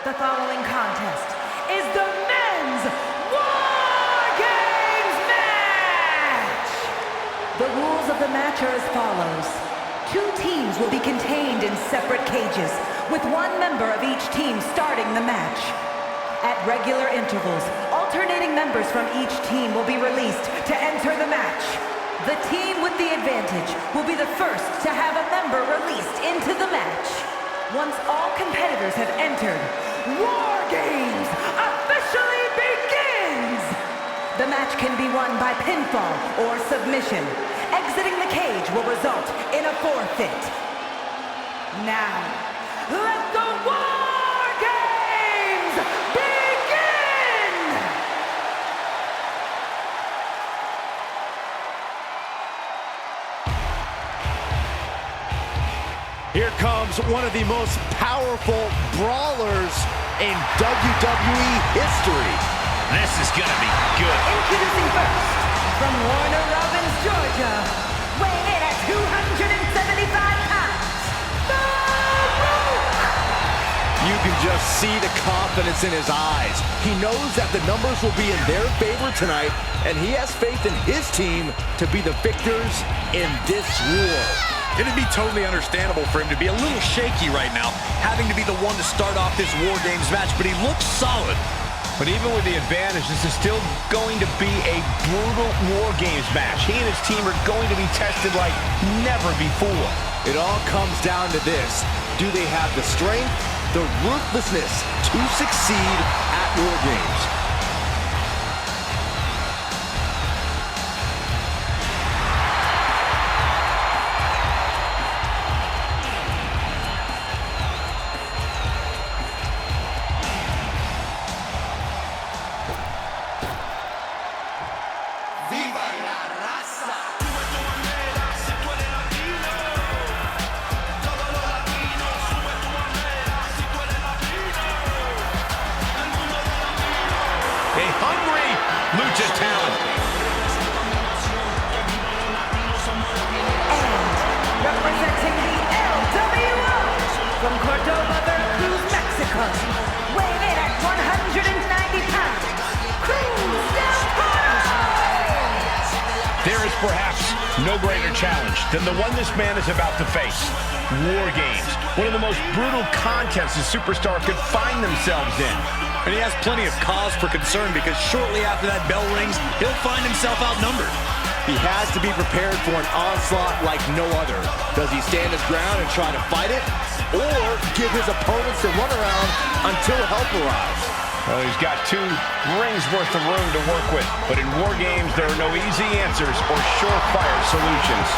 The following contest is the Men's War Games match! The rules of the match are as follows. 2 teams will be contained in separate cages, with 1 member of each team starting the match. At regular intervals, alternating members from each team will be released to enter the match. The team with the advantage will be the first to have a member released into the match. Once all competitors have entered, War Games officially begins! The match can be won by pinfall or submission. Exiting the cage will result in a forfeit. Now, let the War Games begin! Here comes one of the most powerful brawlers in WWE history. This is gonna be good. Introducing first, from Warner Robins, Georgia, weighing in at 275 pounds, The Rock! You can just see the confidence in his eyes. He knows that the numbers will be in their favor tonight, and he has faith in his team to be the victors in this war. It'd be totally understandable for him to be a little shaky right now, having to be the one to start off this War Games match, but he looks solid. But even with the advantage, this is still going to be a brutal War Games match. He and his team are going to be tested like never before. It all comes down to this. Do they have the strength, the ruthlessness to succeed at War Games? Lucha talent. And representing the LWO from Córdoba, Veracruz, Mexico, weighing in at 190 pounds, Cruz del Toro! There is perhaps no greater challenge than the one this man is about to face. War Games, one of the most brutal contests a superstar could find themselves in. And he has plenty of cause for concern because shortly after that bell rings, he'll find himself outnumbered. He has to be prepared for an onslaught like no other. Does he stand his ground and try to fight it? Or give his opponents the runaround until help arrives? Well, he's got 2 rings worth of room to work with. But in War Games, there are no easy answers or surefire solutions.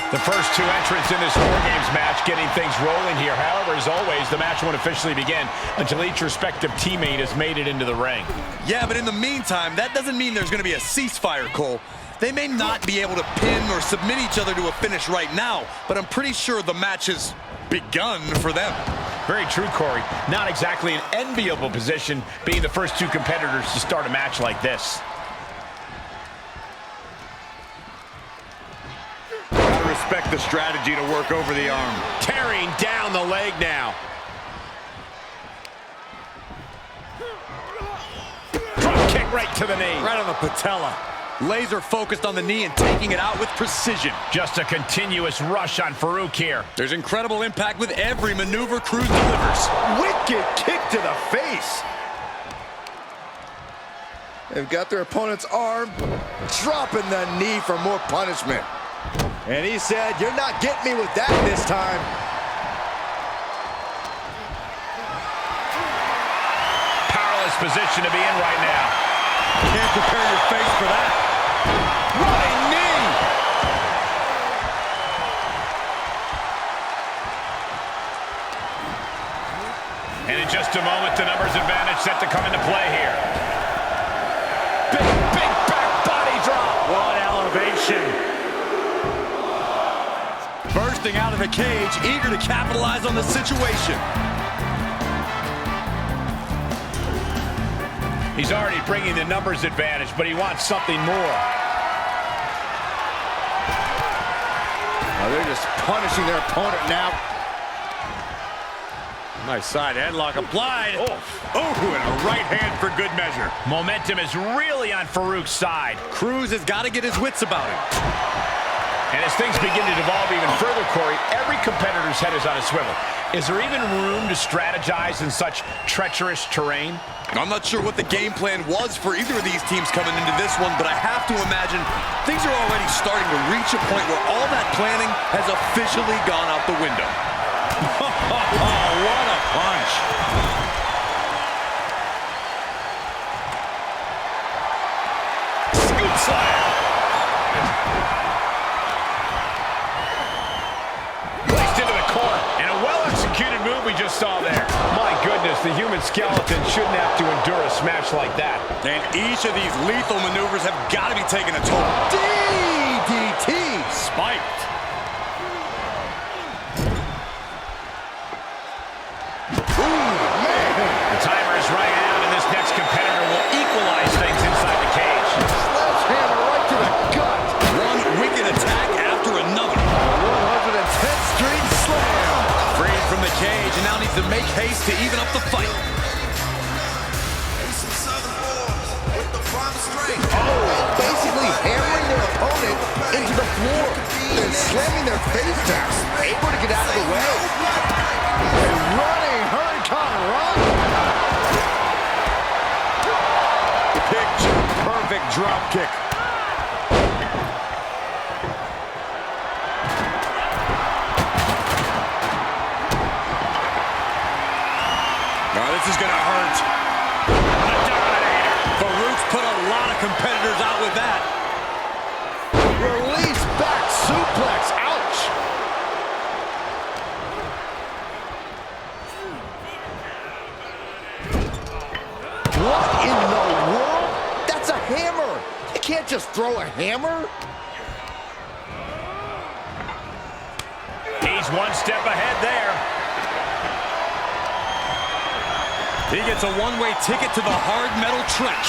The first 2 entrants in this War Games match getting things rolling here. However, as always, the match won't officially begin until each respective teammate has made it into the ring. Yeah, but in the meantime, that doesn't mean there's going to be a ceasefire, Cole. They may not be able to pin or submit each other to a finish right now, but I'm pretty sure the match has begun for them. Very true, Corey. Not exactly an enviable position being the first 2 competitors to start a match like this. Respect the strategy to work over the arm. Tearing down the leg now. Drop kick right to the knee. Right on the patella. Laser focused on the knee and taking it out with precision. Just a continuous rush on Farouk here. There's incredible impact with every maneuver Cruz delivers. Wicked kick to the face. They've got their opponent's arm, dropping the knee for more punishment. And he said, "You're not getting me with that this time." Powerless position to be in right now. Can't prepare your face for that. Running knee. And in just a moment, the numbers advantage set to come into play here. Big back body drop. What elevation. bursting out of the cage, eager to capitalize on the situation. He's already bringing the numbers advantage, but he wants something more. Oh, they're just punishing their opponent now. Nice side headlock applied. Oh, and a right hand for good measure. Momentum is really on Farouk's side. Cruz has got to get his wits about him. And as things begin to devolve even further, Corey, every competitor's head is on a swivel. Is there even room to strategize in such treacherous terrain? I'm not sure what the game plan was for either of these teams coming into this one, but I have to imagine things are already starting to reach a point where all that planning has officially gone out the window. What a punch. Scoop slam. Placed into the corner. And a well-executed move we just saw there. My goodness, the human skeleton shouldn't have to endure a smash like that. And each of these lethal maneuvers have got to be taking a toll. DDT! Spiked. The timer is running out, and this next competitor will equalize things inside the cage. Sledgehammer right to the gut. One wicked attack after another. 110th Street Slam. Freed from the cage and now needs to make haste to even up the fight. Basically hammering their opponent into the floor and slamming their face down. Able to get out of the way. And running Hurricane Run. Picture perfect drop kick. Now this is gonna hurt. The Dominator. Farouk's put a lot of competitors out with that. Release back suplex. Ouch. What in the world? That's a hammer. You can't just throw a hammer. He's one step ahead there. He gets a one-way ticket to the hard metal trench.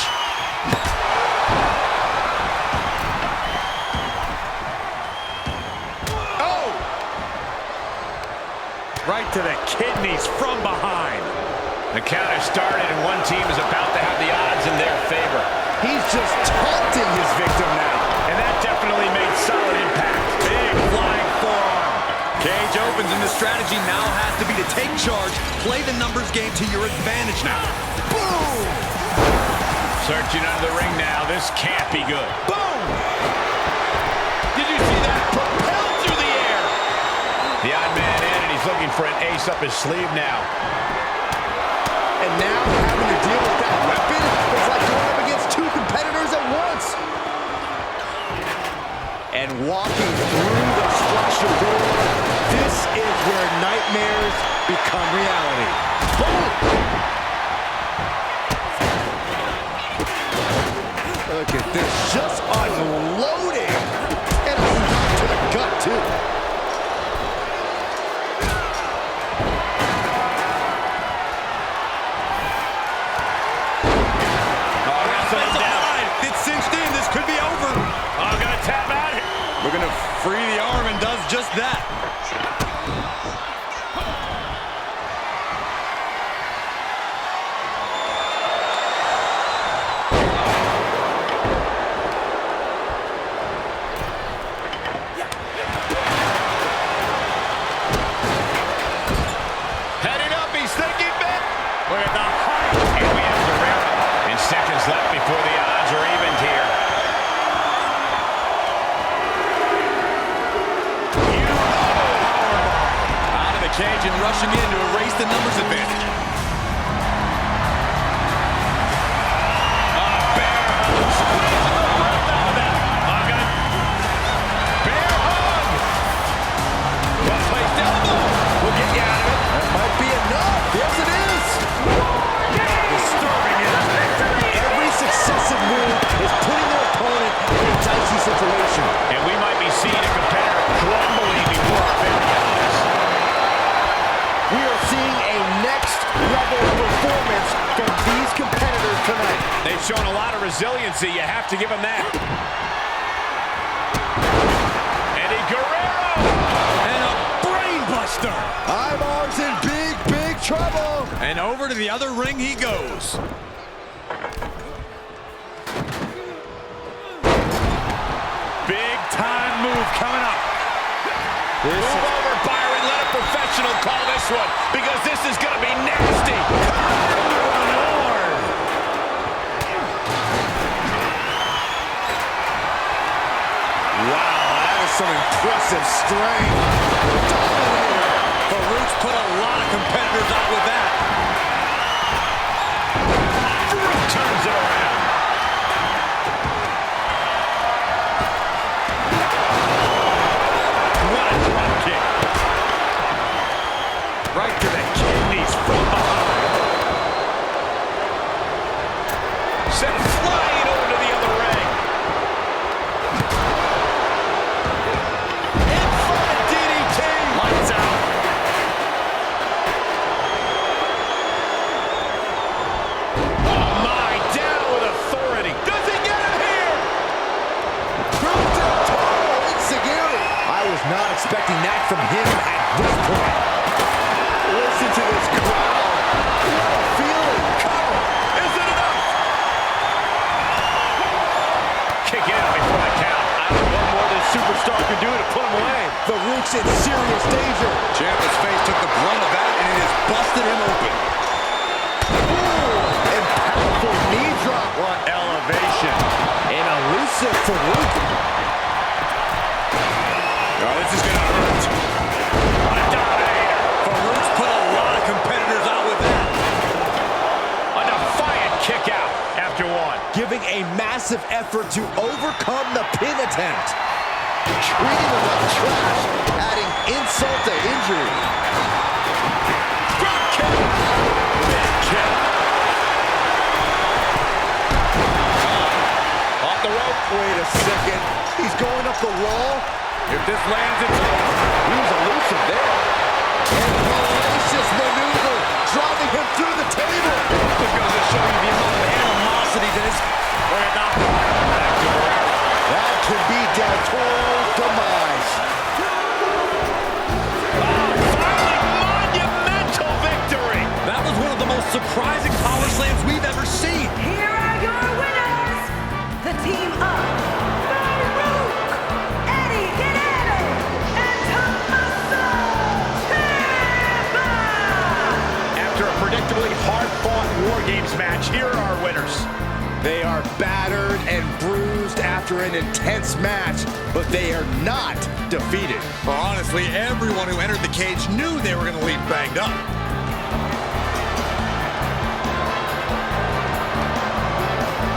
Oh! Right to the kidneys from behind. The count has started, and one team is about to have the odds in their favor. He's just taunting his victim now. And that definitely made solid impact. Big flying forearm. Cage opens, and the strategy now has to be to take charge, play the numbers game to your advantage now. Boom! Searching under the ring now. This can't be good. Boom! Did you see that? Propelled through the air. The odd man in, and he's looking for an ace up his sleeve now. And now having to deal with that weapon is like going up against two competitors at once. And walking through the structure door, this is where nightmares become reality. Boom! Look at this, just unloading. And to the gut, too. Could be over. Oh, gonna tap out. We're gonna free the arm and does just that. Heading up, he's thinking big. Look at the height. And we have Guerrero. In seconds left before the odds are evened here. Cage and rushing in to erase the numbers advantage. Bear hug. Well placed elbow. We'll get you out of it. That might be enough. Yes, it is. Disturbing it. Every successive move is putting their opponent in a dicey situation. And we might be seeing a competitor crumbling before our very He's shown a lot of resiliency. You have to give him that. Eddie Guerrero! And a brainbuster! Ivar's in big, big trouble! And over to the other ring he goes. Big time move coming up. Move over, Byron. Let a professional call this one, because this is going to be nasty. Lord. Wow, that is some impressive strength. Farouk's put a lot of competitors out with that. Farouk turns it around. What a drop kick. Right to the kidneys from behind. Sent flying over to the other ring. In front of DDT. Lights out. Oh my, down with authority. Does he get him here? I was not expecting that from him at this point. Listen to this crowd. What a feeling. Cover. Is it enough? Kick out before the count. I don't know what more this superstar can do to put him away. Farouk's in serious danger. Ciampa's face took the brunt of that, and it has busted him open. Ooh, and powerful knee drop. What elevation. An elusive Farouk. Oh, this is gonna hurt. What a dominator. Farouk's put a lot of competitors out with that. A defiant kick out after one. Giving a massive effort to overcome the pin attempt. Treating him like trash, adding insult to injury. Drop kick. Big kick. Off the rope. Wait a second. He's going up the wall. If this lands, it's over. He was elusive there. And hellacious maneuver, driving him through the table. This goes to show you the amount of animosity that is. Look at that. Back to Guerrero. That could be Del Toro's demise. Finally, monumental victory. That was one of the most surprising power slams we've ever seen. Here are your winners, the team of Farouk, Eddie Guerrero, and Tommaso Ciampa. After a predictably hard-fought War Games match, here are our winners. They are battered and bruised after an intense match, but they are not defeated. Well, honestly, everyone who entered the cage knew they were going to leave banged up.